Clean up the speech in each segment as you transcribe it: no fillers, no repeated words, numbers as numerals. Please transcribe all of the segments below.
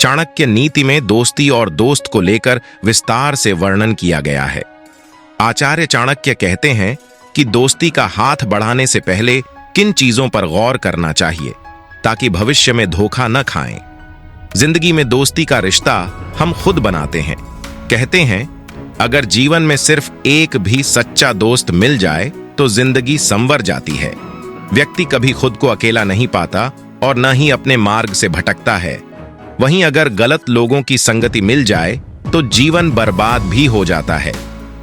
चाणक्य नीति में दोस्ती और दोस्त को लेकर विस्तार से वर्णन किया गया है। आचार्य चाणक्य कहते हैं कि दोस्ती का हाथ बढ़ाने से पहले किन चीजों पर गौर करना चाहिए ताकि भविष्य में धोखा न खाएं। जिंदगी में दोस्ती का रिश्ता हम खुद बनाते हैं। कहते हैं, अगर जीवन में सिर्फ एक भी सच्चा दोस्त मिल जाए तो जिंदगी संवर जाती है। व्यक्ति कभी खुद को अकेला नहीं पाता और न ही अपने मार्ग से भटकता है। वहीं अगर गलत लोगों की संगति मिल जाए तो जीवन बर्बाद भी हो जाता है,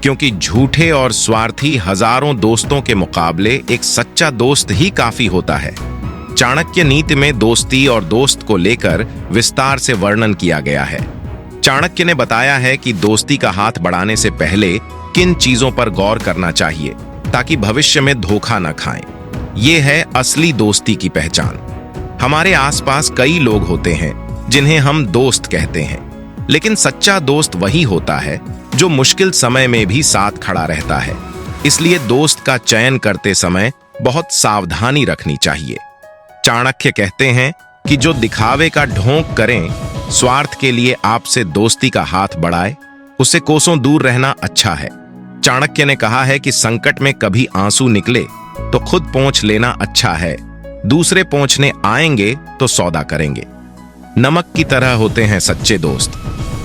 क्योंकि झूठे और स्वार्थी हजारों दोस्तों के मुकाबले एक सच्चा दोस्त ही काफी होता है। चाणक्य नीति में दोस्ती और दोस्त को लेकर विस्तार से वर्णन किया गया है। चाणक्य ने बताया है कि दोस्ती का हाथ बढ़ाने से पहले किन चीजों पर गौर करना चाहिए ताकि भविष्य में धोखा न खाएं। ये है असली दोस्ती की पहचान। हमारे आसपास कई लोग होते हैं जिन्हें हम दोस्त कहते हैं, लेकिन सच्चा दोस्त वही होता है जो मुश्किल समय में भी साथ खड़ा रहता है। इसलिए दोस्त का चयन करते समय बहुत सावधानी रखनी चाहिए। चाणक्य कहते हैं कि जो दिखावे का ढोंग करें, स्वार्थ के लिए आपसे दोस्ती का हाथ बढ़ाए, उससे कोसों दूर रहना अच्छा है। चाणक्य ने कहा है कि संकट में कभी आंसू निकले तो खुद पोंछ लेना अच्छा है, दूसरे पोंछने आएंगे तो सौदा करेंगे। नमक की तरह होते हैं सच्चे दोस्त।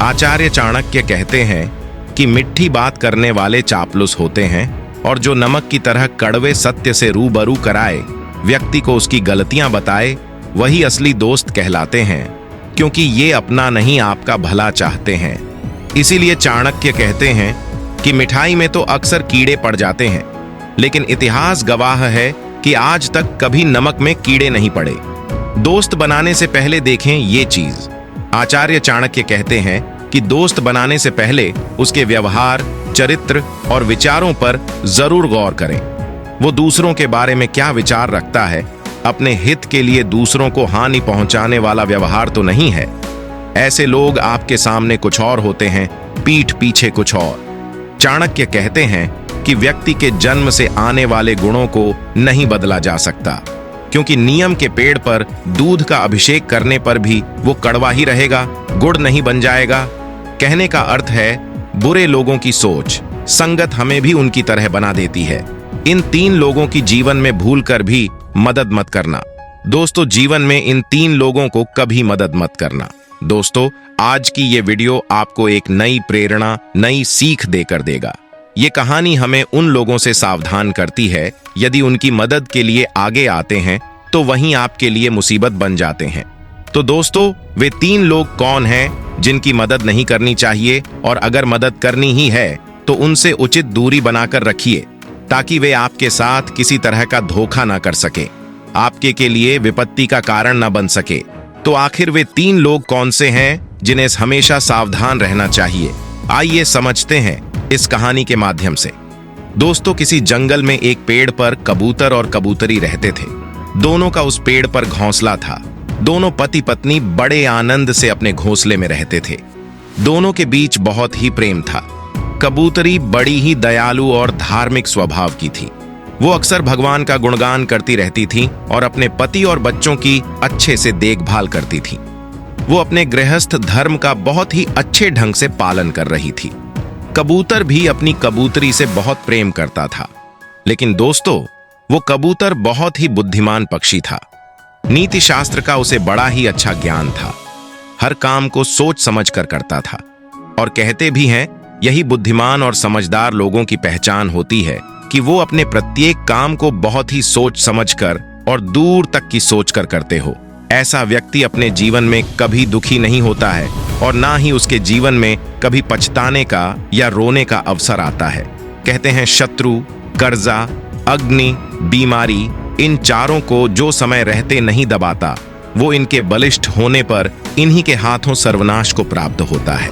आचार्य चाणक्य कहते हैं कि मिठी बात करने वाले चापलूस होते हैं और जो नमक की तरह कड़वे सत्य से रूबरू कराए, व्यक्ति को उसकी गलतियां बताए, वही असली दोस्त कहलाते हैं, क्योंकि ये अपना नहीं आपका भला चाहते हैं। इसीलिए चाणक्य कहते हैं कि मिठाई में तो अक्सर कीड़े पड़ जाते हैं, लेकिन इतिहास गवाह है कि आज तक कभी नमक में कीड़े नहीं पड़े। दोस्त बनाने से पहले देखें ये चीज। आचार्य चाणक्य कहते हैं कि दोस्त बनाने से पहले उसके व्यवहार, चरित्र और विचारों पर जरूर गौर करें। वो दूसरों के बारे में क्या विचार रखता है, अपने हित के लिए दूसरों को हानि पहुंचाने वाला व्यवहार तो नहीं है। ऐसे लोग आपके सामने कुछ और होते हैं, पीठ पीछे कुछ और। चाणक्य कहते हैं कि व्यक्ति के जन्म से आने वाले गुणों को नहीं बदला जा सकता, क्योंकि नियम के पेड़ पर दूध का अभिषेक करने पर भी वो कड़वा ही रहेगा, गुड़ नहीं बन जाएगा। कहने का अर्थ है, बुरे लोगों की सोच, संगत हमें भी उनकी तरह बना देती है। इन 3 लोगों की जीवन में भूल कर भी मदद मत करना। दोस्तों, जीवन में इन 3 लोगों को कभी मदद मत करना। दोस्तों, आज की ये वीडियो आपको एक नई प्रेरणा, नई सीख देकर देगा। ये कहानी हमें उन लोगों से सावधान करती है, यदि उनकी मदद के लिए आगे आते हैं तो वहीं आपके लिए मुसीबत बन जाते हैं। तो दोस्तों, वे 3 लोग कौन हैं जिनकी मदद नहीं करनी चाहिए, और अगर मदद करनी ही है तो उनसे उचित दूरी बनाकर रखिए, ताकि वे आपके साथ किसी तरह का धोखा ना कर सके, आपके के लिए विपत्ति का कारण न बन सके। तो आखिर वे 3 लोग कौन से हैं जिन्हें हमेशा सावधान रहना चाहिए? आइए समझते हैं इस कहानी के माध्यम से। दोस्तों, किसी जंगल में एक पेड़ पर कबूतर और कबूतरी रहते थे। दोनों का उस पेड़ पर घोंसला था। दोनों पति पत्नी बड़े आनंद से अपने घोंसले में रहते थे। दोनों के बीच बहुत ही प्रेम था। कबूतरी बड़ी ही दयालु और धार्मिक स्वभाव की थी। वो अक्सर भगवान का गुणगान करती रहती थी और अपने पति और बच्चों की अच्छे से देखभाल करती थी। वो अपने गृहस्थ धर्म का बहुत ही अच्छे ढंग से पालन कर रही थी। कबूतर भी अपनी कबूतरी से बहुत प्रेम करता था, लेकिन दोस्तों, वो कबूतर बहुत ही बुद्धिमान पक्षी था। नीति शास्त्र का उसे बड़ा ही अच्छा ज्ञान था। हर काम को सोच समझ कर करता था, और कहते भी हैं, यही बुद्धिमान और समझदार लोगों की पहचान होती है कि वो अपने प्रत्येक काम को बहुत ही सोच समझकर और दूर तक की सोचकर करते हो। ऐसा व्यक्ति अपने जीवन में कभी दुखी नहीं होता है और ना ही उसके जीवन में कभी पछताने का या रोने का अवसर आता है। कहते हैं, शत्रु, कर्जा, अग्नि, बीमारी, इन चारों को जो समय रहते नहीं दबाता, वो इनके बलिष्ठ होने पर इन्हीं के हाथों सर्वनाश को प्राप्त होता है।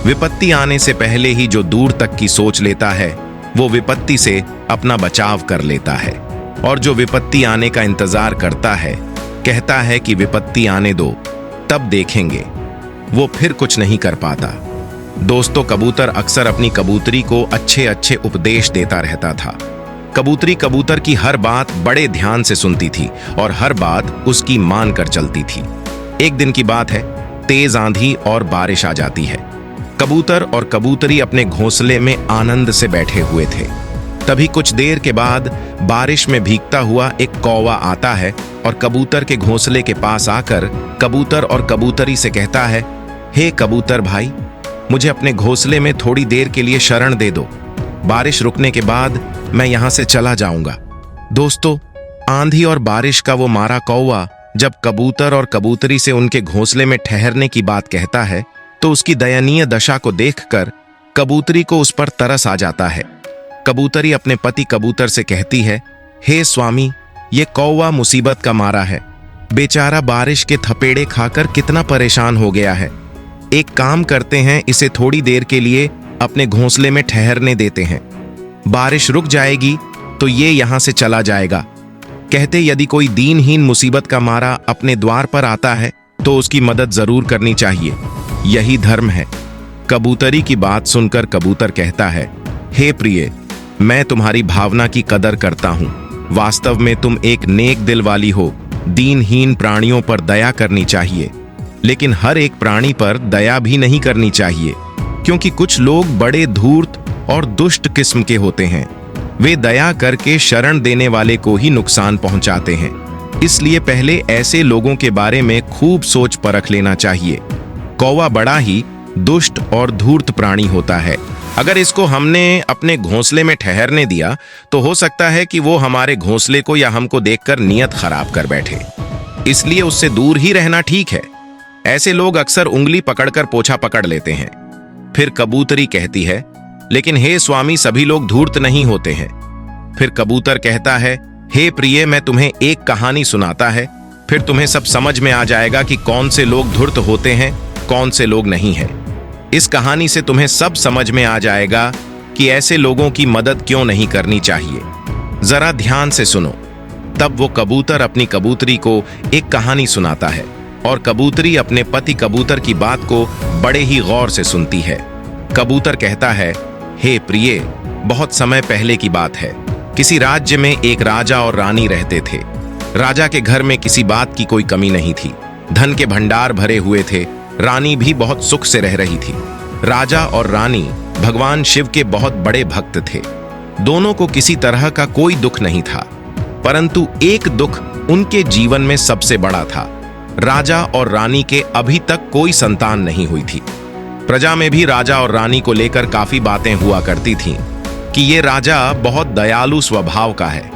विपत्ति आने से पहले ही जो दूर तक की सोच लेता है, वो विपत्ति से अपना बचाव कर लेता है, और जो विपत्ति आने का इंतजार करता है, कहता है कि विपत्ति आने दो, तब देखेंगे, वो फिर कुछ नहीं कर पाता। दोस्तों, कबूतर अक्सर अपनी कबूतरी को अच्छे अच्छे उपदेश देता रहता था। कबूतरी कबूतर की हर बात बड़े ध्यान से सुनती थी और हर बात उसकी मान कर चलती थी। एक दिन की बात है, तेज आंधी और बारिश आ जाती है। कबूतर और कबूतरी अपने घोंसले में आनंद से बैठे हुए थे। तभी कुछ देर के बाद बारिश में भीगता हुआ एक कौवा आता है और कबूतर के घोंसले के पास आकर कबूतर और कबूतरी से कहता है, हे कबूतर भाई, मुझे अपने घोंसले में थोड़ी देर के लिए शरण दे दो। बारिश रुकने के बाद मैं यहां से चला जाऊंगा। दोस्तों, आंधी और बारिश का वो मारा कौवा जब कबूतर और कबूतरी से उनके घोंसले में ठहरने की बात कहता है तो उसकी दयनीय दशा को देखकर कबूतरी को उस पर तरस आ जाता है। कबूतरी अपने पति कबूतर से कहती है, हे स्वामी, ये कौवा मुसीबत का मारा है। बेचारा बारिश के थपेड़े खाकर कितना परेशान हो गया है। एक काम करते हैं, इसे थोड़ी देर के लिए अपने घोंसले में ठहरने देते हैं। बारिश रुक जाएगी तो ये यहां से चला जाएगा। कहते यदि कोई दीनहीन मुसीबत का मारा अपने द्वार पर आता है तो उसकी मदद जरूर करनी चाहिए, यही धर्म है। कबूतरी की बात सुनकर कबूतर कहता है, हे प्रिय, मैं तुम्हारी भावना की कदर करता हूं। वास्तव में तुम एक नेक दिल वाली हो। दीनहीन प्राणियों पर दया करनी चाहिए, लेकिन हर एक प्राणी पर दया भी नहीं करनी चाहिए, क्योंकि कुछ लोग बड़े धूर्त और दुष्ट किस्म के होते हैं। वे दया करके शरण देने वाले को ही नुकसान पहुंचाते हैं। इसलिए पहले ऐसे लोगों के बारे में खूब सोच परख लेना चाहिए। कौवा बड़ा ही दुष्ट और धूर्त प्राणी होता है। अगर इसको हमने अपने घोंसले में ठहरने दिया तो हो सकता है कि वो हमारे घोंसले को या हमको देखकर नियत खराब कर बैठे। इसलिए उससे दूर ही रहना ठीक है। ऐसे लोग अक्सर उंगली पकड़कर पोछा पकड़ लेते हैं। फिर कबूतरी कहती है, लेकिन हे स्वामी, सभी लोग धूर्त नहीं होते हैं। फिर कबूतर कहता है, हे प्रिय, मैं तुम्हें एक कहानी सुनाता है, फिर तुम्हें सब समझ में आ जाएगा कि कौन से लोग धूर्त होते हैं, कौन से लोग नहीं हैं। इस कहानी से तुम्हें सब समझ में आ जाएगा कि ऐसे लोगों की मदद क्यों नहीं करनी चाहिए। जरा ध्यान से सुनो। तब वो कबूतर अपनी कबूतरी को एक कहानी सुनाता है और कबूतरी अपने पति कबूतर की बात को बड़े ही गौर से सुनती है। कबूतर कहता है, हे प्रिय, बहुत समय पहले की बात है। किसी राज्य में एक राजा और रानी रहते थे। राजा के घर में किसी बात की कोई कमी नहीं थी। धन के भंडार भरे हुए थे। रानी भी बहुत सुख से रह रही थी। राजा और रानी भगवान शिव के बहुत बड़े भक्त थे। दोनों को किसी तरह का कोई दुख नहीं था, परंतु एक दुख उनके जीवन में सबसे बड़ा था। राजा और रानी के अभी तक कोई संतान नहीं हुई थी। प्रजा में भी राजा और रानी को लेकर काफी बातें हुआ करती थीं कि ये राजा बहुत दयालु स्वभाव का है।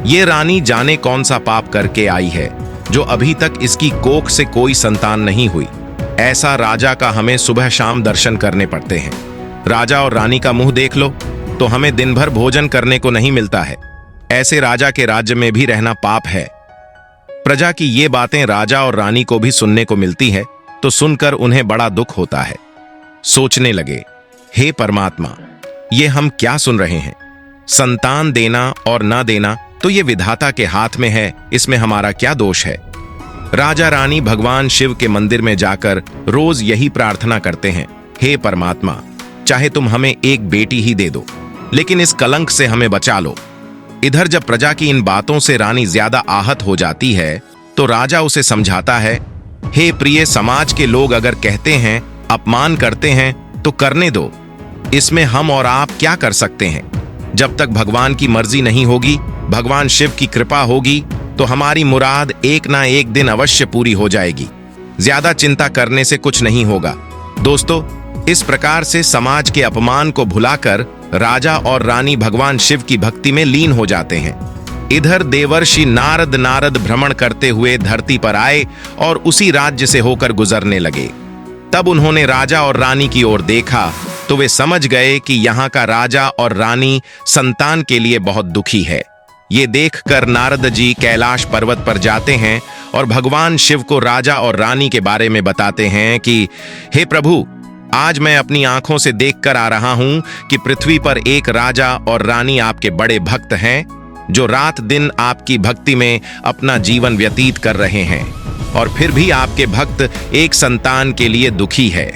ये रानी जाने कौन सा पाप करके आई है जो अभी तक इसकी कोख से कोई संतान नहीं हुई। ऐसा राजा का हमें सुबह शाम दर्शन करने पड़ते हैं। राजा और रानी का मुंह देख लो तो हमें दिन भर भोजन करने को नहीं मिलता है। ऐसे राजा के राज्य में भी रहना पाप है। प्रजा की ये बातें राजा और रानी को भी सुनने को मिलती है तो सुनकर उन्हें बड़ा दुख होता है। सोचने लगे, हे परमात्मा, ये हम क्या सुन रहे हैं? संतान देना और ना देना तो ये विधाता के हाथ में है, इसमें हमारा क्या दोष है? राजा रानी भगवान शिव के मंदिर में जाकर रोज यही प्रार्थना करते हैं, हे परमात्मा, चाहे तुम हमें एक बेटी ही दे दो, लेकिन इस कलंक से हमें बचा लो। इधर जब प्रजा की इन बातों से रानी ज्यादा आहत हो जाती है तो राजा उसे समझाता है, हे प्रिय, समाज के लोग अगर कहते हैं, अपमान करते हैं तो करने दो। इसमें हम और आप क्या कर सकते हैं? जब तक भगवान की मर्जी नहीं होगी, भगवान शिव की कृपा होगी तो हमारी मुराद एक ना एक दिन अवश्य पूरी हो जाएगी। ज्यादा चिंता करने से कुछ नहीं होगा। दोस्तों, इस प्रकार से समाज के अपमान को भुलाकर राजा और रानी भगवान शिव की भक्ति में लीन हो जाते हैं। इधर देवर्षि नारद भ्रमण करते हुए धरती पर आए और उसी राज्य से होकर गुजरने लगे। तब उन्होंने राजा और रानी की ओर देखा तो वे समझ गए कि यहाँ का राजा और रानी संतान के लिए बहुत दुखी है। ये देखकर नारद जी कैलाश पर्वत पर जाते हैं और भगवान शिव को राजा और रानी के बारे में बताते हैं कि हे प्रभु, आज मैं अपनी आंखों से देखकर आ रहा हूं कि पृथ्वी पर एक राजा और रानी आपके बड़े भक्त हैं, जो रात दिन आपकी भक्ति में अपना जीवन व्यतीत कर रहे हैं, और फिर भी आपके भक्त एक संतान के लिए दुखी है।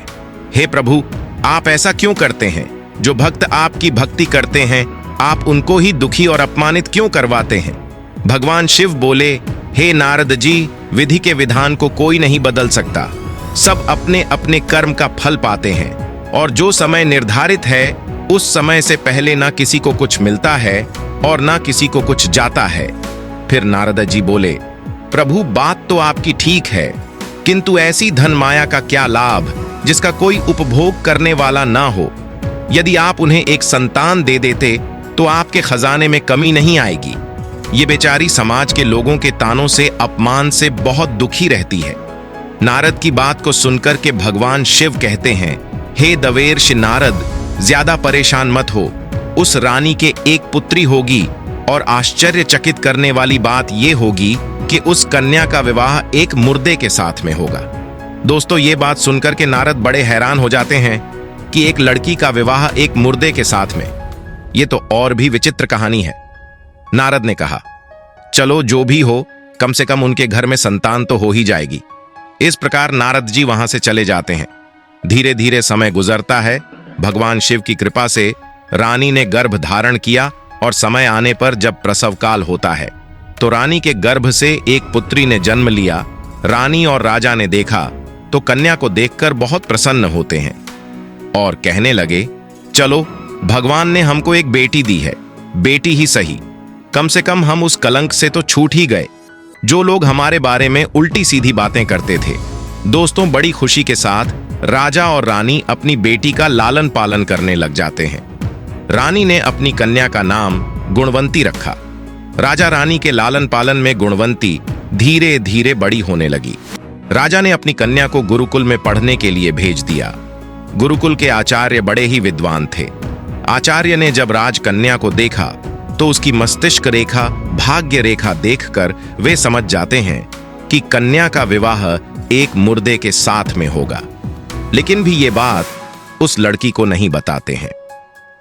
हे प्रभु, आप ऐसा क्यों करते हैं? जो भक्त आपकी भक्ति करते हैं, आप उनको ही दुखी और अपमानित क्यों करवाते हैं? भगवान शिव बोले, हे नारद जी, विधि के विधान को कोई नहीं बदल सकता। सब अपने अपने कर्म का फल पाते हैं और जो समय निर्धारित है उस समय से पहले ना किसी को कुछ मिलता है और ना किसी को कुछ जाता है। फिर नारद जी बोले, प्रभु बात तो आपकी ठीक है, किंतु ऐसी धन माया का क्या लाभ जिसका कोई उपभोग करने वाला ना हो। यदि आप उन्हें एक संतान दे देते तो आपके खजाने में कमी नहीं आएगी। ये बेचारी समाज के लोगों के तानों से, अपमान से बहुत दुखी रहती है। नारद की बात को सुनकर के भगवान शिव कहते हैं, हे देवर्षि नारद, ज्यादा परेशान मत हो। उस रानी के एक पुत्री होगी और आश्चर्यचकित करने वाली बात यह होगी कि उस कन्या का विवाह एक मुर्दे के साथ में होगा। दोस्तों, ये बात सुनकर के नारद बड़े हैरान हो जाते हैं कि एक लड़की का विवाह एक मुर्दे के साथ में, ये तो और भी विचित्र कहानी है। नारद ने कहा, चलो जो भी हो, कम से कम उनके घर में संतान तो हो ही जाएगी। इस प्रकार नारद जी वहां से चले जाते हैं। धीरे धीरे समय गुजरता है। भगवान शिव की कृपा से रानी ने गर्भ धारण किया और समय आने पर जब प्रसव काल होता है तो रानी के गर्भ से एक पुत्री ने जन्म लिया। रानी और राजा ने देखा तो कन्या को देखकर बहुत प्रसन्न होते हैं और कहने लगे, चलो भगवान ने हमको एक बेटी दी है, बेटी ही सही, कम से कम हम उस कलंक से तो छूट ही गए। जो लोग हमारे बारे में उल्टी सीधी बातें करते थे। दोस्तों, बड़ी खुशी के साथ राजा और रानी अपनी बेटी का लालन पालन करने लग जाते हैं। रानी ने अपनी कन्या का नाम गुणवंती रखा। राजा रानी के लालन पालन में गुणवंती धीरे धीरे बड़ी होने लगी। राजा ने अपनी कन्या को गुरुकुल में पढ़ने के लिए भेज दिया। गुरुकुल के आचार्य बड़े ही विद्वान थे। आचार्य ने जब राजकन्या को देखा तो उसकी मस्तिष्क रेखा, भाग्य रेखा देखकर वे समझ जाते हैं कि कन्या का विवाह एक मुर्दे के साथ में होगा। लेकिन भी ये बात उस लड़की को नहीं बताते हैं।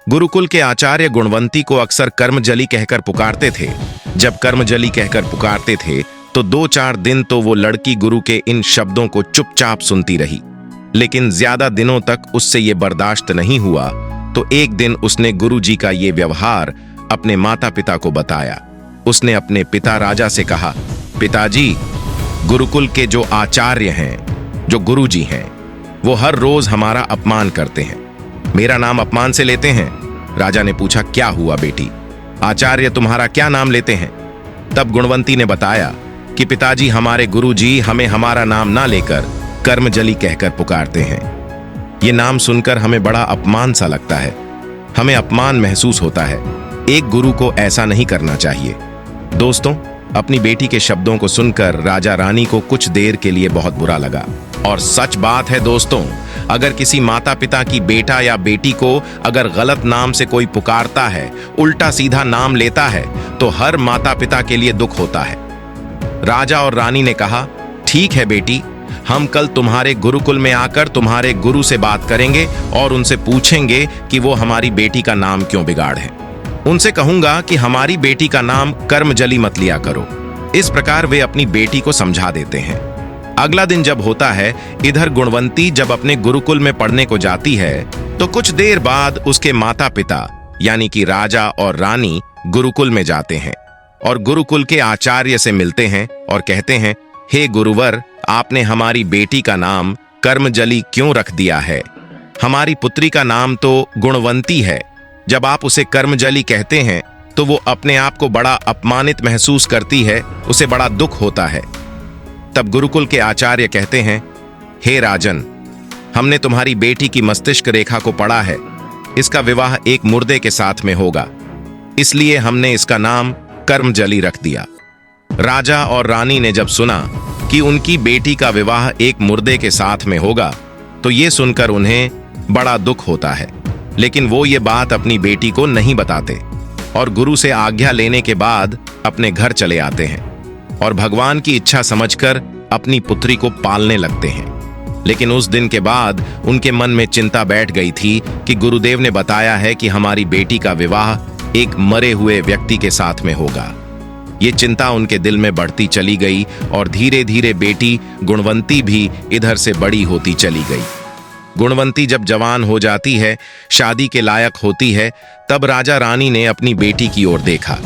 गुरुकुल के आचार्य गुणवंती को अक्सर कर्मजली कहकर पुकारते थे। जब कर्मजली कहकर पुकारते थे तो 2-4 दिन तो वो लड़की गुरु के इन शब्दों को चुपचाप सुनती रही। लेकिन ज्यादा दिनों तक उससे ये बर्दाश्त नहीं हुआ तो एक दिन उसने गुरु जी का ये व्यवहार अपने माता पिता को बताया। उसने अपने पिता राजा से कहा, पिताजी, गुरुकुल के जो आचार्य हैं, जो गुरु जी हैं, वो हर रोज हमारा अपमान करते हैं, मेरा नाम अपमान से लेते हैं। राजा ने पूछा, क्या हुआ बेटी, आचार्य तुम्हारा क्या नाम लेते हैं? तब गुणवंती ने बताया कि पिताजी, हमारे गुरुजी हमें हमारा नाम ना लेकर कर्मजली कहकर पुकारते हैं। ये नाम सुनकर हमें बड़ा अपमान सा लगता है, हमें अपमान महसूस होता है। एक गुरु को ऐसा नहीं करना चाहिए। दोस्तों, अपनी बेटी के शब्दों को सुनकर राजा रानी को कुछ देर के लिए बहुत बुरा लगा। और सच बात है दोस्तों, अगर किसी माता पिता की बेटा या बेटी को अगर गलत नाम से कोई पुकारता है, उल्टा सीधा नाम लेता है, तो हर माता पिता के लिए दुख होता है। राजा और रानी ने कहा, ठीक है बेटी, हम कल तुम्हारे गुरुकुल में आकर तुम्हारे गुरु से बात करेंगे और उनसे पूछेंगे कि वो हमारी बेटी का नाम क्यों बिगाड़े। उनसे कहूंगा कि हमारी बेटी का नाम कर्मजली मत लिया करो। इस प्रकार वे अपनी बेटी को समझा देते हैं। अगला दिन जब होता है, इधर गुणवंती जब अपने गुरुकुल में पढ़ने को जाती है तो कुछ देर बाद उसके माता पिता यानी कि राजा और रानी गुरुकुल में जाते हैं और गुरुकुल के आचार्य से मिलते हैं और कहते हैं, हे गुरुवर, आपने हमारी बेटी का नाम कर्मजली क्यों रख दिया है? हमारी पुत्री का नाम तो गुणवंती है। जब आप उसे कर्मजली कहते हैं तो वो अपने आप को बड़ा अपमानित महसूस करती है, उसे बड़ा दुख होता है। तब गुरुकुल के आचार्य कहते हैं, हे राजन, हमने तुम्हारी बेटी की मस्तिष्क रेखा को पढ़ा है, इसका विवाह एक मुर्दे के साथ में होगा, इसलिए हमने इसका नाम कर्मजली रख दिया। राजा और रानी ने जब सुना कि उनकी बेटी का विवाह एक मुर्दे के साथ में होगा तो ये सुनकर उन्हें बड़ा दुख होता है। लेकिन वो ये बात अपनी बेटी को नहीं बताते और गुरु से आज्ञा लेने के बाद अपने घर चले आते हैं और भगवान की इच्छा समझकर अपनी पुत्री को पालने लगते हैं। लेकिन उस दिन के बाद उनके मन में चिंता बैठ गई थी कि गुरुदेव ने बताया है कि हमारी बेटी का विवाह एक मरे हुए व्यक्ति के साथ में होगा। ये चिंता उनके दिल में बढ़ती चली गई और धीरे धीरे बेटी गुणवंती भी इधर से बड़ी होती चली गई। गुणवंती जब जवान हो जाती है, शादी के लायक होती है, तब राजा रानी ने अपनी बेटी की ओर देखा।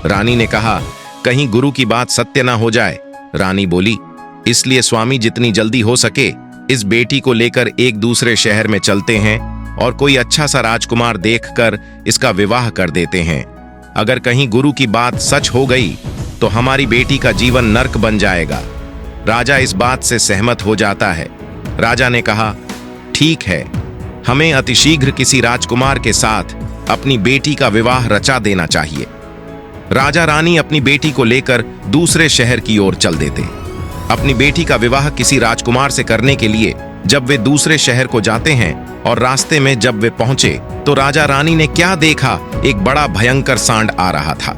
रानी ने कहा, कहीं गुरु की बात सत्य ना हो जाए। रानी बोली, इसलिए स्वामी जितनी जल्दी हो सके इस बेटी को लेकर एक दूसरे शहर में चलते हैं और कोई अच्छा सा राजकुमार देखकर इसका विवाह कर देते हैं। अगर कहीं गुरु की बात सच हो गई तो हमारी बेटी का जीवन नर्क बन जाएगा। राजा इस बात से सहमत हो जाता है। राजा ने कहा, ठीक है, हमें अतिशीघ्र किसी राजकुमार के साथ अपनी बेटी का विवाह रचा देना चाहिए। राजा रानी अपनी बेटी को लेकर दूसरे शहर की ओर चल देते। अपनी बेटी का विवाह किसी राजकुमार से करने के लिए जब वे दूसरे शहर को जाते हैं और रास्ते में जब वे पहुंचे तो राजा रानी ने क्या देखा, एक बड़ा भयंकर सांड आ रहा था।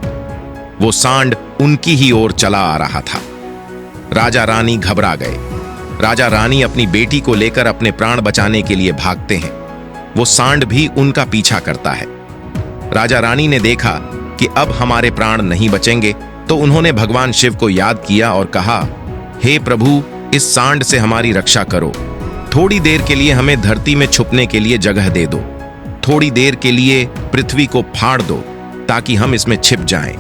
वो सांड उनकी ही ओर चला आ रहा था। राजा रानी घबरा गए। राजा रानी अपनी बेटी को लेकर अपने प्राण बचाने के लिए भागते हैं। वो सांड भी उनका पीछा करता है। राजा रानी ने देखा कि अब हमारे प्राण नहीं बचेंगे तो उन्होंने भगवान शिव को याद किया और कहा, हे प्रभु, इस सांड से हमारी रक्षा करो। थोड़ी देर के लिए हमें धरती में छुपने के लिए जगह दे दो। थोड़ी देर के लिए पृथ्वी को फाड़ दो ताकि हम इसमें छिप जाएं।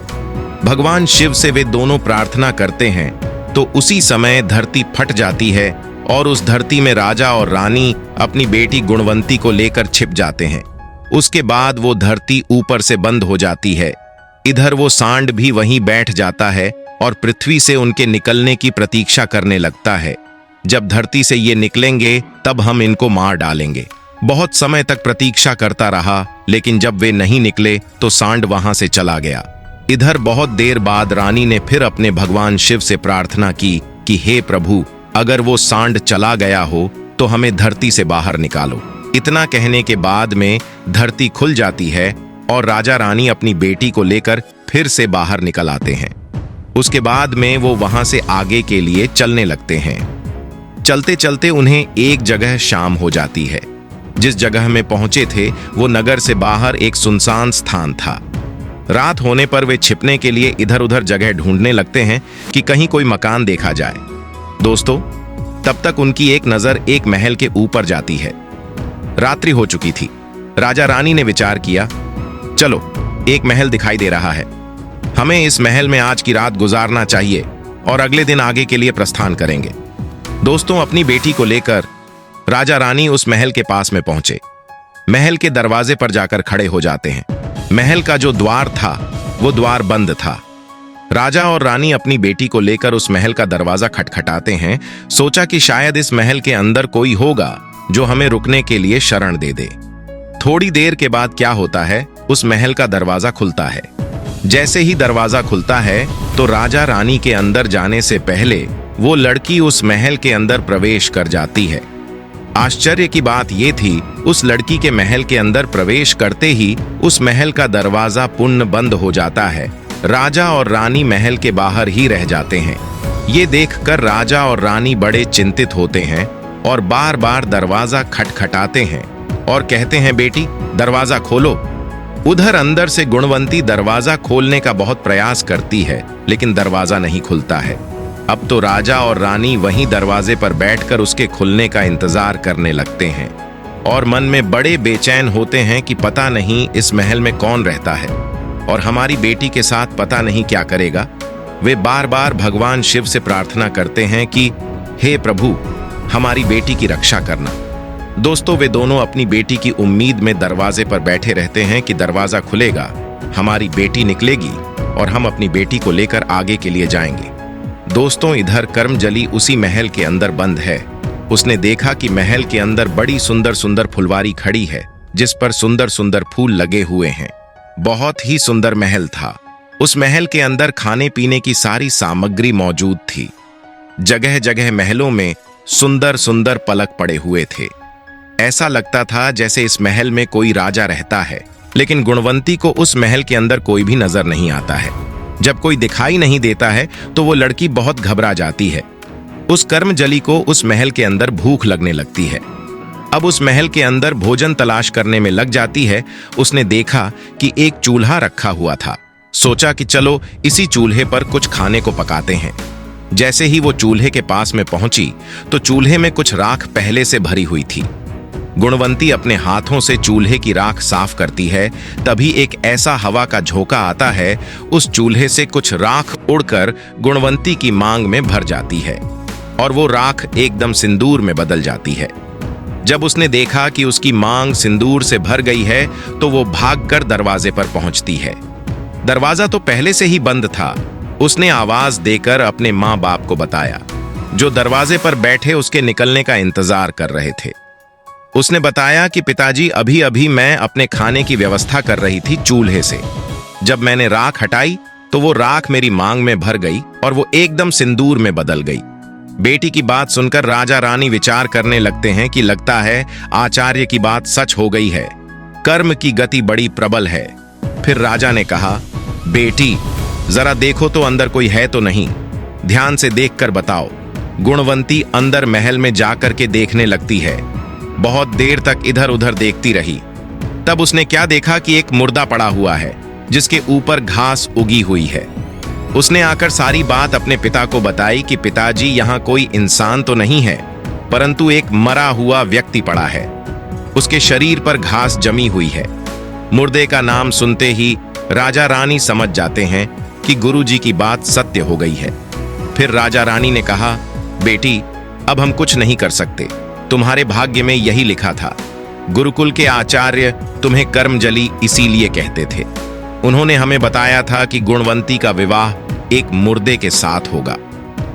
भगवान शिव से वे दोनों प्रार्थना करते हैं तो उसी समय धरती फट जाती है और उस धरती में राजा और रानी अपनी बेटी गुणवंती को लेकर छिप जाते हैं। उसके बाद वो धरती ऊपर से बंद हो जाती है। इधर वो सांड भी वहीं बैठ जाता है और पृथ्वी से उनके निकलने की प्रतीक्षा करने लगता है। जब धरती से ये निकलेंगे तब हम इनको मार डालेंगे। बहुत समय तक प्रतीक्षा करता रहा, लेकिन जब वे नहीं निकले तो सांड वहां से चला गया। इधर बहुत देर बाद रानी ने फिर अपने भगवान शिव से प्रार्थना की कि हे प्रभु, अगर वो सांड चला गया हो तो हमें धरती से बाहर निकालो। इतना कहने के बाद में धरती खुल जाती है और राजा रानी अपनी बेटी को लेकर फिर से बाहर निकल आते हैं। उसके बाद में वो वहां से आगे के लिए चलने लगते हैं। चलते चलते उन्हें एक जगह शाम हो जाती है। जिस जगह में पहुंचे थे वो नगर से बाहर एक सुनसान स्थान था। रात होने पर वे छिपने के लिए इधर उधर जगह ढूंढने लगते हैं कि कहीं कोई मकान देखा जाए। दोस्तों, तब तक उनकी एक नजर एक महल के ऊपर जाती है। रात्रि हो चुकी थी। राजा रानी ने विचार किया, चलो, एक महल दिखाई दे रहा है, हमें इस महल में आज की रात गुजारना चाहिए और अगले दिन आगे के लिए प्रस्थान करेंगे। दोस्तों, अपनी बेटी को लेकर राजा रानी उस महल के पास में पहुंचे। महल के दरवाजे पर जाकर खड़े हो जाते हैं। महल का जो द्वार था वो द्वार बंद था। राजा और रानी अपनी बेटी को लेकर उस महल का दरवाजा खटखटाते हैं। सोचा कि शायद इस महल के अंदर कोई होगा जो हमें रुकने के लिए शरण दे दे। थोड़ी देर के बाद क्या होता है, उस महल का दरवाजा खुलता है। जैसे ही दरवाजा खुलता है तो राजा रानी के अंदर जाने से पहले वो लड़की उस महल के अंदर प्रवेश कर जाती है। आश्चर्य की बात यह थी, उस लड़की के महल के अंदर प्रवेश करते ही उस महल का दरवाजा पुनः बंद हो जाता है। राजा और रानी महल के बाहर ही रह जाते हैं। ये देखकर राजा और रानी बड़े चिंतित होते हैं और बार बार दरवाजा खटखटाते हैं और कहते हैं, बेटी, दरवाजा खोलो। उधर अंदर से गुणवंती दरवाजा खोलने का बहुत प्रयास करती है, लेकिन दरवाजा नहीं खुलता है। अब तो राजा और रानी वहीं दरवाजे पर बैठकर उसके खुलने का इंतजार करने लगते हैं और मन में बड़े बेचैन होते हैं कि पता नहीं इस महल में कौन रहता है और हमारी बेटी के साथ पता नहीं क्या करेगा। वे बार बार भगवान शिव से प्रार्थना करते हैं कि हे प्रभु, हमारी बेटी की रक्षा करना। दोस्तों, वे दोनों अपनी बेटी की उम्मीद में दरवाजे पर बैठे रहते हैं कि दरवाजा खुलेगा, हमारी बेटी निकलेगी और हम अपनी बेटी को लेकर आगे के लिए जाएंगे। दोस्तों, इधर कर्मजली उसी महल के अंदर बंद है। उसने देखा कि महल के अंदर बड़ी सुंदर सुंदर फुलवारी खड़ी है जिस पर सुंदर सुंदर फूल लगे हुए हैं। बहुत ही सुंदर महल था। उस महल के अंदर खाने पीने की सारी सामग्री मौजूद थी। जगह जगह महलों में सुंदर सुंदर पलक पड़े हुए थे। ऐसा लगता था जैसे इस महल में कोई राजा रहता है, लेकिन गुणवंती को उस महल के अंदर कोई भी नजर नहीं आता है। जब कोई दिखाई नहीं देता है तो वो लड़की बहुत घबरा जाती है। उस कर्मजली को उस महल के अंदर भूख लगने लगती है। अब उस महल के अंदर भोजन तलाश करने में लग जाती है। उसने देखा कि एक चूल्हा रखा हुआ था। सोचा कि चलो इसी चूल्हे पर कुछ खाने को पकाते हैं। जैसे ही वो चूल्हे के पास में पहुंची तो चूल्हे में कुछ राख पहले से भरी हुई थी। गुणवंती अपने हाथों से चूल्हे की राख साफ करती है। तभी एक ऐसा हवा का झोंका आता है, उस चूल्हे से कुछ राख उड़कर गुणवंती की मांग में भर जाती है। और वो राख एकदम सिंदूर में बदल जाती है। जब उसने देखा कि उसकी मांग सिंदूर से भर गई है तो वो भागकर दरवाजे पर पहुंचती है। दरवाजा तो पहले से ही बंद था। उसने आवाज देकर अपने माँ बाप को बताया, जो दरवाजे पर बैठे उसके निकलने का इंतजार कर रहे थे। उसने बताया कि पिताजी, अभी अभी मैं अपने खाने की व्यवस्था कर रही थी चूल्हे से। जब मैंने राख हटाई तो वो राख मेरी मांग में भर गई और वो एकदम सिंदूर में बदल गई। बेटी की बात सुनकर राजा रानी विचार करने लगते हैं कि लगता है आचार्य की बात सच हो गई है, कर्म की गति बड़ी प्रबल है। फिर राजा ने कहा, बेटी जरा देखो तो अंदर कोई है तो नहीं, ध्यान से देखकर बताओ। गुणवंती अंदर महल में जाकर के देखने लगती है। बहुत देर तक इधर उधर देखती रही। तब उसने क्या देखा कि एक मुर्दा पड़ा हुआ है जिसके ऊपर घास उगी हुई है। उसने आकर सारी बात अपने पिता को बताई कि पिताजी, यहाँ कोई इंसान तो नहीं है, परंतु एक मरा हुआ व्यक्ति पड़ा है। उसके शरीर पर घास जमी हुई है। मुर्दे का नाम सुनते ही राजा रानी समझ जाते हैं कि गुरुजी की बात सत्य हो गई है। फिर राजा रानी ने कहा, बेटी अब हम कुछ नहीं कर सकते, तुम्हारे भाग्य में यही लिखा था। गुरुकुल के आचार्य तुम्हें कर्मजली इसीलिए कहते थे। उन्होंने हमें बताया था कि गुणवंती का विवाह एक मुर्दे के साथ होगा।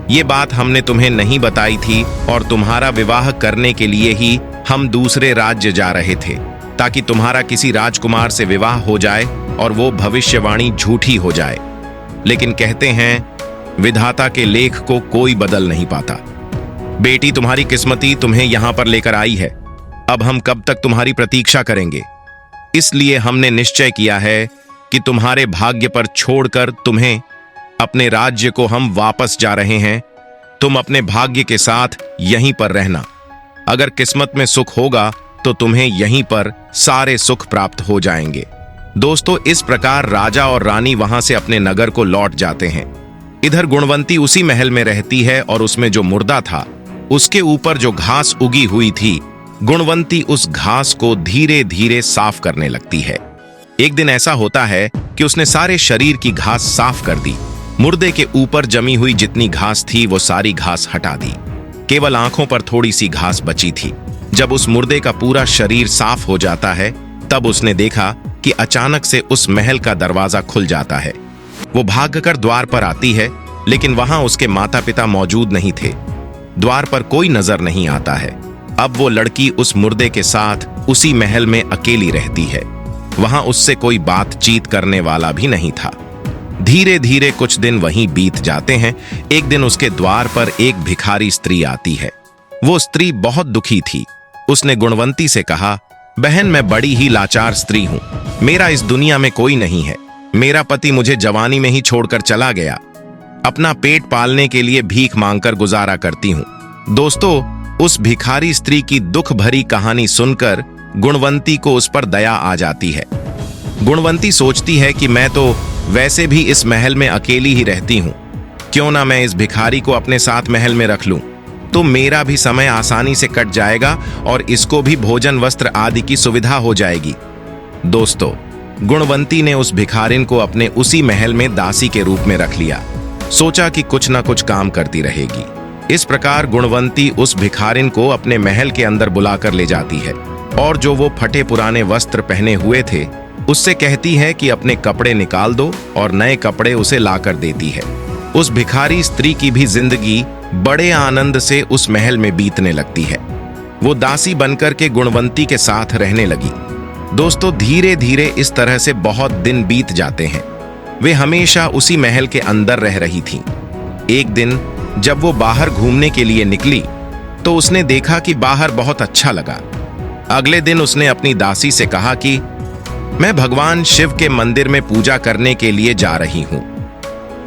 ये बात हमने तुम्हें नहीं बताई थी और तुम्हारा विवाह करने के लिए ही हम दूसरे राज्य जा रहे थे, ताकि तुम्हारा किसी राजकुमार से विवाह हो जाए और वो भविष्यवाणी झूठी हो जाए। लेकिन कहते हैं विधाता के लेख को कोई बदल नहीं पाता। बेटी, तुम्हारी किस्मती तुम्हें यहां पर लेकर आई है। अब हम कब तक तुम्हारी प्रतीक्षा करेंगे? इसलिए हमने निश्चय किया है कि तुम्हारे भाग्य पर छोड़कर तुम्हें अपने राज्य को हम वापस जा रहे हैं। तुम अपने भाग्य के साथ यहीं पर रहना। अगर किस्मत में सुख होगा तो तुम्हें यहीं पर सारे सुख प्राप्त हो जाएंगे। दोस्तों, इस प्रकार राजा और रानी वहां से अपने नगर को लौट जाते हैं। इधर गुणवंती उसी महल में रहती है और उसमें जो मुर्दा था उसके ऊपर जो घास उगी हुई थी, गुणवंती उस घास को धीरे धीरे साफ करने लगती है। एक दिन ऐसा होता है कि उसने सारे शरीर की घास साफ कर दी। मुर्दे के ऊपर जमी हुई जितनी घास थी वो सारी घास हटा दी। केवल आंखों पर थोड़ी सी घास बची थी। जब उस मुर्दे का पूरा शरीर साफ हो जाता है तब उसने देखा कि अचानक से उस महल का दरवाजा खुल जाता है। वो भागकर द्वार पर आती है, लेकिन वहां उसके माता पिता मौजूद नहीं थे। द्वार पर कोई नजर नहीं आता है। अब वो लड़की उस मुर्दे के साथ उसी महल में अकेली रहती है। वहां उससे कोई बातचीत करने वाला भी नहीं था। धीरे धीरे कुछ दिन वहीं बीत जाते हैं। एक दिन उसके द्वार पर एक भिखारी स्त्री आती है। वो स्त्री बहुत दुखी थी। उसने गुणवंती से कहा, बहन, मैं बड़ी ही लाचार स्त्री हूं। मेरा इस दुनिया में कोई नहीं है। मेरा पति मुझे जवानी में ही छोड़कर चला गया। अपना पेट पालने के लिए भीख मांगकर गुजारा करती हूं। दोस्तों, उस भिखारी स्त्री की दुख भरी कहानी सुनकर गुणवंती को उस पर दया आ जाती है। गुणवंती सोचती है कि मैं तो वैसे भी इस महल में अकेली ही रहती हूं, क्यों ना मैं इस भिखारी को अपने साथ महल में रख लूं, तो मेरा भी समय आसानी से कट जाएगा और इसको भी भोजन वस्त्र आदि की सुविधा हो जाएगी। दोस्तों, गुणवंती ने उस भिखारिन को अपने उसी महल में दासी के रूप में रख लिया। सोचा कि कुछ ना कुछ काम करती रहेगी। इस प्रकार गुणवंती उस भिखारिन को अपने महल के अंदर बुलाकर ले जाती है और जो वो फटे पुराने वस्त्र पहने हुए थे उससे कहती है कि अपने कपड़े निकाल दो और नए कपड़े उसे लाकर देती है। उस भिखारी स्त्री की भी जिंदगी बड़े आनंद से उस महल में बीतने लगती है। वो दासी बनकर के गुणवंती के साथ रहने लगी। दोस्तों, धीरे धीरे इस तरह से बहुत दिन बीत जाते हैं। वे हमेशा उसी महल के अंदर रह रही थीं। एक दिन जब वो बाहर घूमने के लिए निकली तो उसने देखा कि बाहर बहुत अच्छा लगा। अगले दिन उसने अपनी दासी से कहा कि मैं भगवान शिव के मंदिर में पूजा करने के लिए जा रही हूं।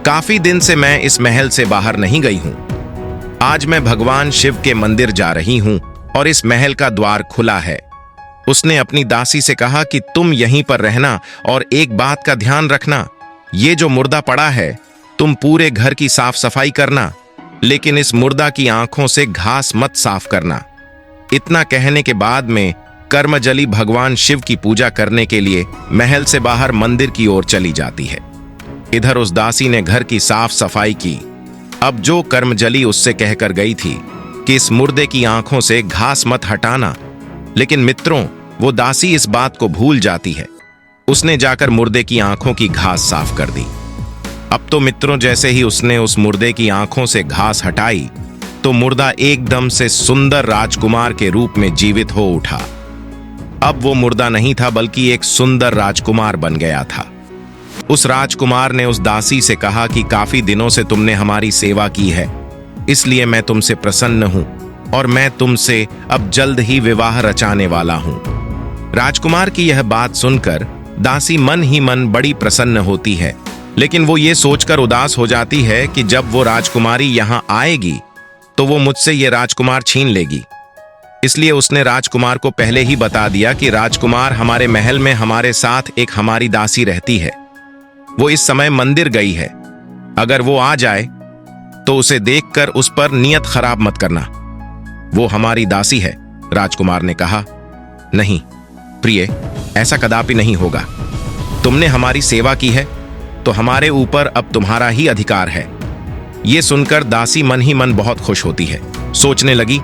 काफी दिन से मैं इस महल से बाहर नहीं गई हूं। आज मैं भगवान शिव के मंदिर जा रही हूं और इस महल का द्वार खुला है। उसने अपनी दासी से कहा कि तुम यहीं पर रहना और एक बात का ध्यान रखना, ये जो मुर्दा पड़ा है तुम पूरे घर की साफ सफाई करना, लेकिन इस मुर्दा की आंखों से घास मत साफ करना। इतना कहने के बाद में कर्मजली भगवान शिव की पूजा करने के लिए महल से बाहर मंदिर की ओर चली जाती है। इधर उस दासी ने घर की साफ सफाई की। अब जो कर्मजली उससे कहकर गई थी कि इस मुर्दे की आंखों से घास मत हटाना, लेकिन मित्रों, वो दासी इस बात को भूल जाती है। उसने जाकर मुर्दे की आंखों की घास साफ कर दी। अब तो मित्रों, जैसे ही उसने उस मुर्दे की आंखों से घास हटाई तो मुर्दा एकदम से सुंदर राजकुमार के रूप में जीवित हो उठा। अब वो मुर्दा नहीं था, बल्कि एक सुंदर राजकुमार बन गया था। उस राजकुमार ने उस दासी से कहा कि काफी दिनों से तुमने हमारी सेवा की है, इसलिए मैं तुमसे प्रसन्न हूं और मैं तुमसे अब जल्द ही विवाह रचाने वाला हूं। राजकुमार की यह बात सुनकर दासी मन ही मन बड़ी प्रसन्न होती है, लेकिन वो ये सोचकर उदास हो जाती है कि जब वो राजकुमारी यहां आएगी तो वो मुझसे ये राजकुमार छीन लेगी। इसलिए उसने राजकुमार को पहले ही बता दिया कि राजकुमार, हमारे महल में हमारे साथ एक हमारी दासी रहती है। वो इस समय मंदिर गई है। अगर वो आ जाए तो उसे देखकर उस पर नियत खराब मत करना। वो हमारी दासी है। राजकुमार ने कहा, नहीं प्रिय, ऐसा कदापि नहीं होगा। तुमने हमारी सेवा की है तो हमारे ऊपर अब तुम्हारा ही अधिकार है। ये सुनकर दासी मन ही मन बहुत खुश होती है। सोचने लगी,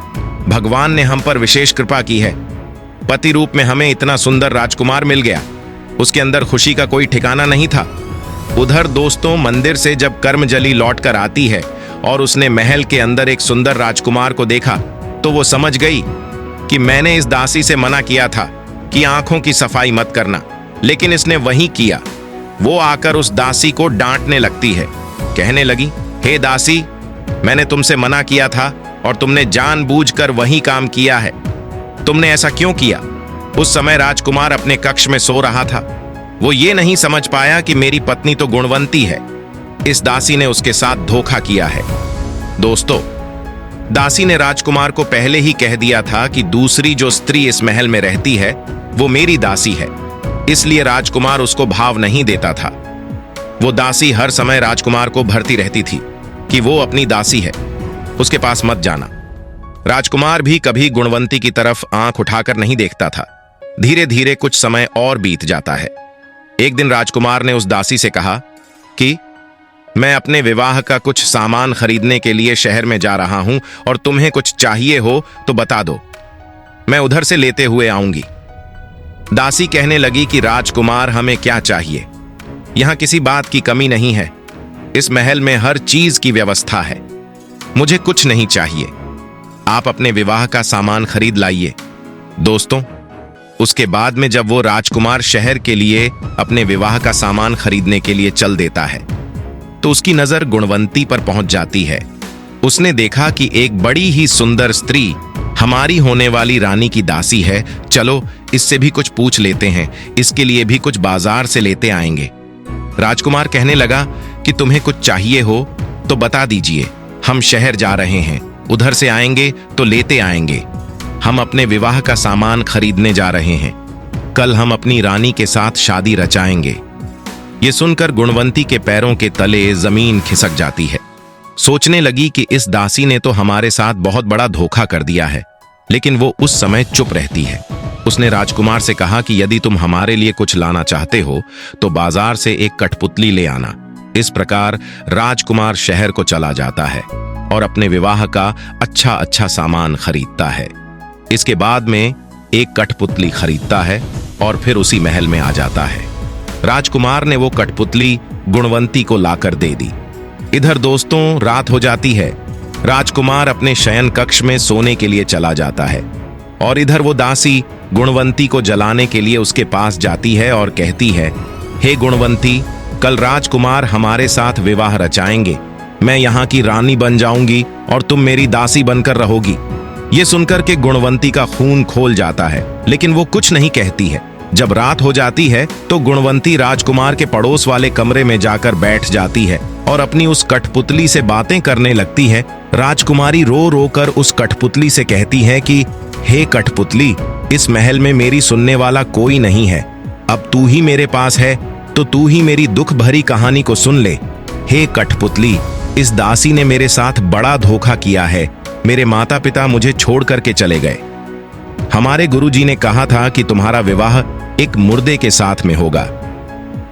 भगवान ने हम पर विशेष कृपा की है। पति रूप में हमें इतना सुंदर राजकुमार मिल गया। उसके अंदर खुशी का कोई ठिकाना नहीं था। उधर दोस्तों, मंदिर से जब कर्मजली लौटकर आती है और उसने महल के अंदर एक सुंदर राजकुमार को देखा तो वो समझ गई कि मैंने इस दासी से मना किया था कि आंखों की सफाई मत करना, लेकिन इसने वही किया। वो आकर उस दासी को डांटने लगती है। कहने लगी, हे दासी, मैंने तुमसे मना किया था और तुमने जानबूझकर वही काम किया है। तुमने ऐसा क्यों किया? उस समय राजकुमार अपने कक्ष में सो रहा था। वो ये नहीं समझ पाया कि मेरी पत्नी तो गुणवंती है। इस दासी ने उसके साथ धोखा किया है। दोस्तों, दासी ने राजकुमार को पहले ही कह दिया था कि दूसरी जो स्त्री इस महल में रहती है वो मेरी दासी है, इसलिए राजकुमार उसको भाव नहीं देता था। वो दासी हर समय राजकुमार को भरती रहती थी कि वो अपनी दासी है, उसके पास मत जाना। राजकुमार भी कभी गुणवंती की तरफ आंख उठाकर नहीं देखता था। धीरे धीरे कुछ समय और बीत जाता है। एक दिन राजकुमार ने उस दासी से कहा कि मैं अपने विवाह का कुछ सामान खरीदने के लिए शहर में जा रहा हूं और तुम्हें कुछ चाहिए हो तो बता दो, मैं उधर से लेते हुए आऊंगी। दासी कहने लगी कि राजकुमार, हमें क्या चाहिए? यहां किसी बात की कमी नहीं है। इस महल में हर चीज की व्यवस्था है। मुझे कुछ नहीं चाहिए। आप अपने विवाह का सामान खरीद लाइए। दोस्तों, उसके बाद में जब वो राजकुमार शहर के लिए अपने विवाह का सामान खरीदने के लिए चल देता है तो उसकी नजर गुणवंती पर पहुंच जाती है। उसने देखा कि एक बड़ी ही सुंदर स्त्री हमारी होने वाली रानी की दासी है। चलो इससे भी कुछ पूछ लेते हैं, इसके लिए भी कुछ बाजार से लेते आएंगे। राजकुमार कहने लगा कि तुम्हें कुछ चाहिए हो तो बता दीजिए, हम शहर जा रहे हैं, उधर से आएंगे तो लेते आएंगे। हम अपने विवाह का सामान खरीदने जा रहे हैं। कल हम अपनी रानी के साथ शादी रचाएंगे। ये सुनकर गुणवंती के पैरों के तले जमीन खिसक जाती है। सोचने लगी कि इस दासी ने तो हमारे साथ बहुत बड़ा धोखा कर दिया है, लेकिन वो उस समय चुप रहती है। उसने राजकुमार से कहा कि यदि तुम हमारे लिए कुछ लाना चाहते हो तो बाजार से एक कठपुतली ले आना। इस प्रकार राजकुमार शहर को चला जाता है और अपने विवाह का अच्छा अच्छा सामान खरीदता है। इसके बाद में एक कठपुतली खरीदता है और फिर उसी महल में आ जाता है। राजकुमार ने वो कठपुतली गुणवंती को लाकर दे दी। इधर दोस्तों, रात हो जाती है। राजकुमार अपने शयन कक्ष में सोने के लिए चला जाता है और इधर वो दासी गुणवंती को जलाने के लिए उसके पास जाती है और कहती है, हे गुणवंती, कल राजकुमार हमारे साथ विवाह रचाएंगे। मैं यहाँ की रानी बन जाऊंगी और तुम मेरी दासी बनकर रहोगी। ये सुनकर के गुणवंती का खून खोल जाता है, लेकिन वो कुछ नहीं कहती है। जब रात हो जाती है तो गुणवंती राजकुमार के पड़ोस वाले कमरे में जाकर बैठ जाती है और अपनी उस कठपुतली से बातें करने लगती है। राजकुमारी रो रो कर उस कठपुतली से कहती है कि हे कठपुतली, इस महल में मेरी सुनने वाला कोई नहीं है। अब तू ही मेरे पास है तो तू ही मेरी दुख भरी कहानी को सुन ले। हे कठपुतली, इस दासी ने मेरे साथ बड़ा धोखा किया है। मेरे माता पिता मुझे छोड़ करके चले गए। हमारे गुरुजी ने कहा था कि तुम्हारा विवाह एक मुर्दे के साथ में होगा।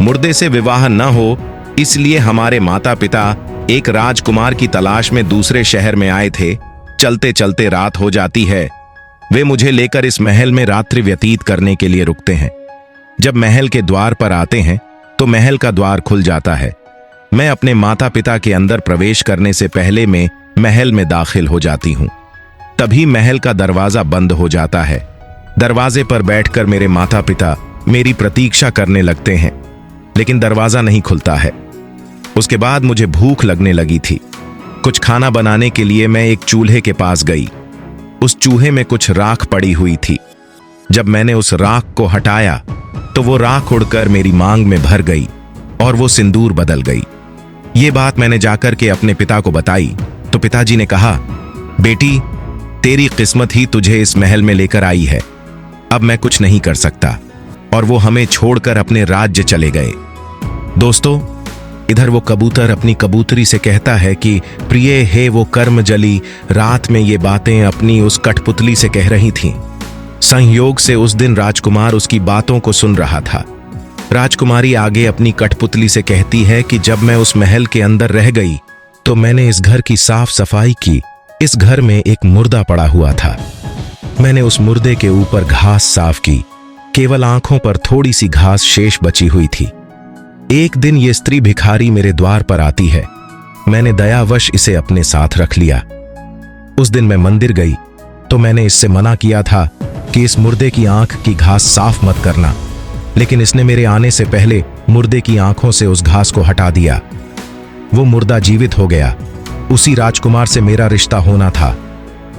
मुर्दे से विवाह न हो इसलिए हमारे माता पिता एक राजकुमार की तलाश में दूसरे शहर में आए थे। चलते चलते रात हो जाती है। वे मुझे लेकर इस महल में रात्रि व्यतीत करने के लिए रुकते हैं। जब महल के द्वार पर आते हैं तो महल का द्वार खुल जाता है। मैं अपने माता पिता के अंदर प्रवेश करने से पहले मैं महल में दाखिल हो जाती हूँ। तभी महल का दरवाजा बंद हो जाता है। दरवाजे पर बैठकर मेरे माता पिता मेरी प्रतीक्षा करने लगते हैं, लेकिन दरवाजा नहीं खुलता है। उसके बाद मुझे भूख लगने लगी थी। कुछ खाना बनाने के लिए मैं एक चूल्हे के पास गई। उस चूल्हे में कुछ राख पड़ी हुई थी। जब मैंने उस राख को हटाया तो वो राख उड़कर मेरी मांग में भर गई और वो सिंदूर बदल गई। ये बात मैंने जाकर के अपने पिता को बताई तो पिताजी ने कहा, बेटी, तेरी किस्मत ही तुझे इस महल में लेकर आई है। अब मैं कुछ नहीं कर सकता। और वो हमें छोड़कर अपने राज्य चले गए। दोस्तों, इधर वो कबूतर अपनी कबूतरी से कहता है कि प्रिय हे वो कर्मजली, रात में ये बातें अपनी उस कठपुतली से कह रही थीं। संयोग से उस दिन राजकुमार उसकी बातों को सुन रहा था। राजकुमारी आगे अपनी कठपुतली से कहती है कि जब मैं उस महल के अंदर रह गई तो मैंने इस घर की साफ सफाई की। इस घर में एक मुर्दा पड़ा हुआ था। मैंने उस मुर्दे के ऊपर घास साफ की। केवल आंखों पर थोड़ी सी घास शेष बची हुई थी। एक दिन ये स्त्री भिखारी मेरे द्वार पर आती है। मैंने दयावश इसे अपने साथ रख लिया। उस दिन मैं मंदिर गई तो मैंने इससे मना किया था कि इस मुर्दे की आंख की घास साफ मत करना, लेकिन इसने मेरे आने से पहले मुर्दे की आंखों से उस घास को हटा दिया। वो मुर्दा जीवित हो गया। उसी राजकुमार से मेरा रिश्ता होना था,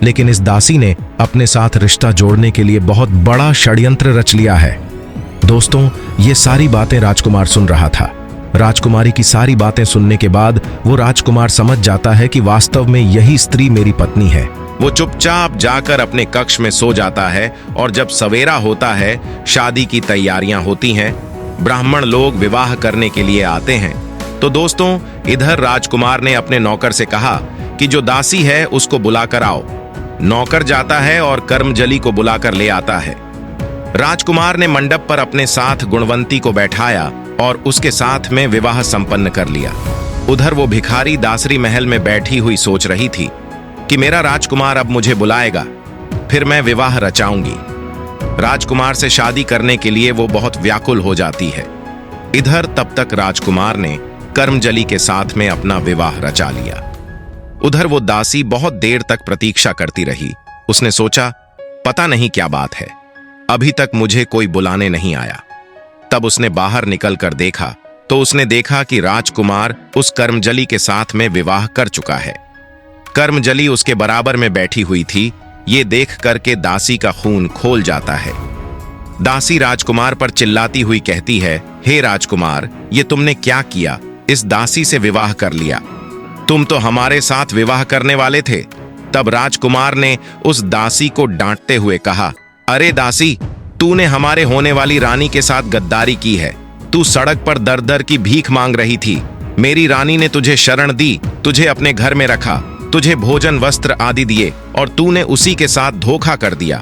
लेकिन इस दासी ने अपने साथ रिश्ता जोड़ने के लिए बहुत बड़ा षड्यंत्र रच लिया है। दोस्तों, ये सारी बातें राजकुमार सुन रहा था। राजकुमारी की सारी बातें सुनने के बाद वो राजकुमार समझ जाता है कि वास्तव में यही स्त्री मेरी पत्नी है। वो चुपचाप जाकर अपने कक्ष में सो जाता है और जब सवेरा होता है, शादी की तैयारियां होती हैं, ब्राह्मण लोग विवाह करने के लिए आते हैं। तो दोस्तों, इधर राजकुमार ने अपने नौकर से कहा कि जो दासी है उसको बुलाकर आओ। नौकर जाता है और कर्मजली को बुलाकर ले आता है। राजकुमार ने मंडप पर अपने साथ गुणवंती को बैठाया और उसके साथ में विवाह संपन्न कर लिया। उधर वो भिखारी दासरी महल में बैठी हुई सोच रही थी कि मेरा राजकुमार अब मुझे बुलाएगा, फिर मैं विवाह रचाऊंगी। राजकुमार से शादी करने के लिए वो बहुत व्याकुल हो जाती है। इधर तब तक राजकुमार ने कर्मजली के साथ में अपना विवाह रचा लिया। उधर वो दासी बहुत देर तक प्रतीक्षा करती रही। उसने सोचा, पता नहीं क्या बात है, अभी तक मुझे कोई बुलाने नहीं आया। तब उसने बाहर निकलकर देखा तो उसने देखा कि राजकुमार उस कर्मजली के साथ में विवाह कर चुका है। कर्मजली उसके बराबर में बैठी हुई थी। ये देख करके दासी का खून खोल जाता है। दासी राजकुमार पर चिल्लाती हुई कहती है, हे राजकुमार, ये तुमने क्या किया? इस दासी से विवाह कर लिया। तुम तो हमारे साथ विवाह करने वाले थे। तब राजकुमार ने उस दासी को डांटते हुए कहा, अरे दासी, तूने हमारे होने वाली रानी के साथ गद्दारी की है। तू सड़क पर दर दर की भीख मांग रही थी। मेरी रानी ने तुझे शरण दी, तुझे अपने घर में रखा, तुझे भोजन वस्त्र आदि दिए और तूने उसी के साथ धोखा कर दिया।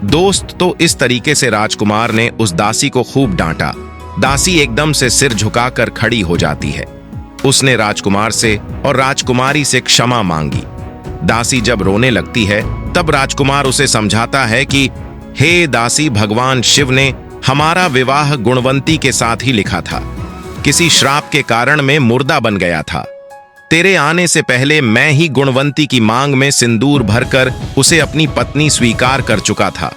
दोस्त, तो इस तरीके से राजकुमार ने उस दासी को खूब डांटा। दासी एकदम से सिर झुकाकर खड़ी हो जाती है। उसने राजकुमार से और राजकुमारी से क्षमा मांगी। दासी जब रोने लगती है तब राजकुमार उसे समझाता है कि हे दासी, भगवान शिव ने हमारा विवाह गुणवंती के साथ ही लिखा था। किसी श्राप के कारण मैं मुर्दा बन गया था। तेरे आने से पहले मैं ही गुणवंती की मांग में सिंदूर भरकर उसे अपनी पत्नी स्वीकार कर चुका था।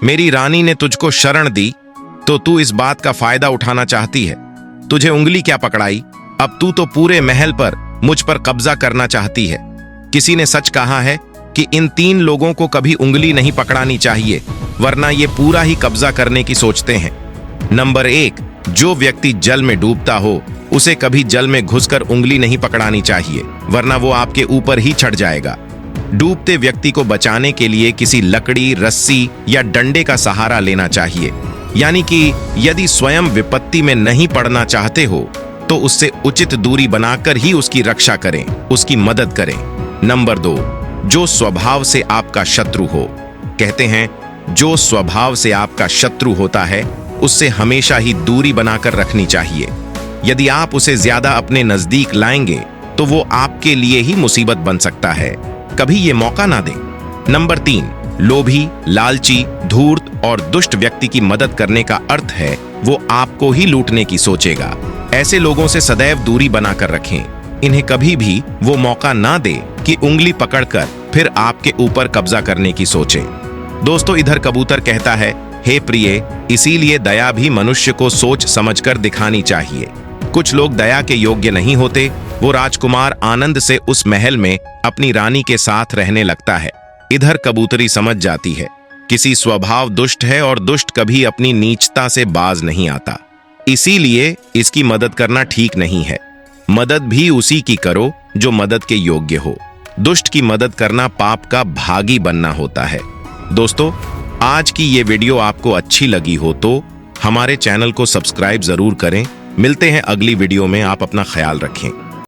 मेरी रानी ने तुझको शरण दी तो तू इस बात का फायदा उठाना चाहती है। तुझे उंगली क्या पकड़ाई? अब तू तो पूरे महल पर मुझ पर कब्जा करना चाहती है। किसी ने सच कहा है कि इन 3 लोगों को कभी उंगली नहीं पकड़ानी चाहिए, वरना ये पूरा ही कब्जा करने की सोचते हैं। नंबर 1, जो व्यक्ति जल में डूबता हो उसे कभी जल में घुसकर उंगली नहीं पकड़ानी चाहिए, वरना वो आपके ऊपर ही चढ़ जाएगा। डूबते व्यक्ति को बचाने के लिए किसी लकड़ी, रस्सी या डंडे का सहारा लेना चाहिए। यानी कि यदि स्वयं विपत्ति में नहीं पड़ना चाहते हो तो उससे उचित दूरी बनाकर ही उसकी रक्षा करें, उसकी मदद करें। नंबर 2, जो स्वभाव से आपका शत्रु हो। कहते हैं, जो स्वभाव से आपका शत्रु होता है उससे हमेशा ही दूरी बनाकर रखनी चाहिए। यदि आप उसे ज्यादा अपने नजदीक लाएंगे तो वो आपके लिए ही मुसीबत बन सकता है। कभी ये मौका ना दें। नंबर 3, लोभी, लालची, धूर्त और दुष्ट व्यक्ति की मदद करने का अर्थ है वो आपको ही लूटने की सोचेगा। ऐसे लोगों से सदैव दूरी बनाकर रखें। इन्हें कभी भी वो मौका ना दे कि उंगली पकड़कर फिर आपके ऊपर कब्जा करने की सोचें। दोस्तों, इधर कबूतर कहता है, हे प्रिय, इसीलिए दया भी मनुष्य को सोच समझकर दिखानी चाहिए। कुछ लोग दया के योग्य नहीं होते। वो राजकुमार आनंद से उस महल में अपनी रानी के साथ रहने लगता है। इधर कबूतरी समझ जाती है किसी स्वभाव दुष्ट है और दुष्ट कभी अपनी नीचता से बाज नहीं आता, इसीलिए इसकी मदद करना ठीक नहीं है। मदद भी उसी की करो जो मदद के योग्य हो। दुष्ट की मदद करना पाप का भागी बनना होता है। दोस्तों, आज की ये वीडियो आपको अच्छी लगी हो तो हमारे चैनल को सब्सक्राइब जरूर करें। मिलते हैं अगली वीडियो में। आप अपना ख्याल रखें।